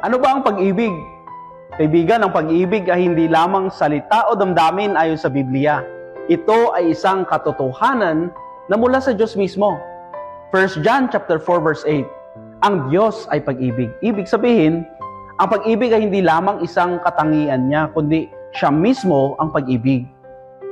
Ano ba ang pag-ibig? Kaibigan, ang pag-ibig ay hindi lamang salita o damdamin ayon sa Biblia. Ito ay isang katotohanan na mula sa Diyos mismo. 1 John chapter 4 verse 8. Ang Diyos ay pag-ibig. Ibig sabihin, ang pag-ibig ay hindi lamang isang katangian niya, kundi siya mismo ang pag-ibig.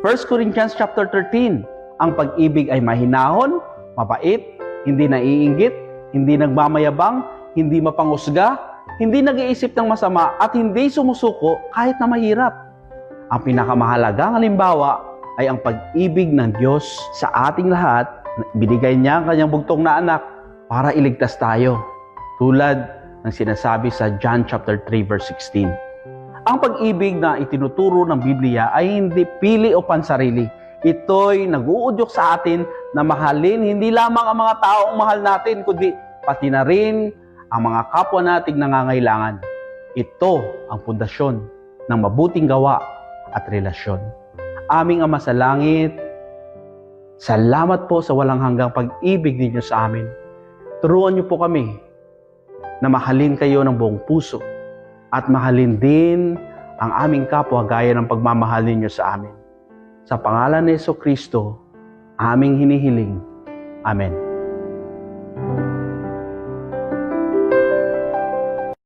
1 Corinthians chapter 13. Ang pag-ibig ay mahinahon, mabait, hindi naiinggit, hindi nagmamayabang, hindi mapangusga, hindi nag-iisip ng masama, at hindi sumusuko kahit na mahirap. Ang pinakamahalagang halimbawa ay ang pag-ibig ng Diyos sa ating lahat. Binigay niya ang kanyang bugtong na anak para iligtas tayo. Tulad ng sinasabi sa John chapter 3 verse 16. Ang pag-ibig na itinuturo ng Biblia ay hindi pili o pansarili. Ito'y nag-uudyok sa atin na mahalin hindi lamang ang mga taong mahal natin, kundi pati na rin ang mga kapwa nating nangangailangan. Ito ang pundasyon ng mabuting gawa at relasyon. Aming Ama sa langit, salamat po sa walang hanggang pag-ibig ninyo sa amin. Turuan niyo po kami na mahalin kayo ng buong puso at mahalin din ang aming kapwa gaya ng pagmamahal ninyo sa amin. Sa pangalan ni Jesucristo, aming hinihiling. Amen.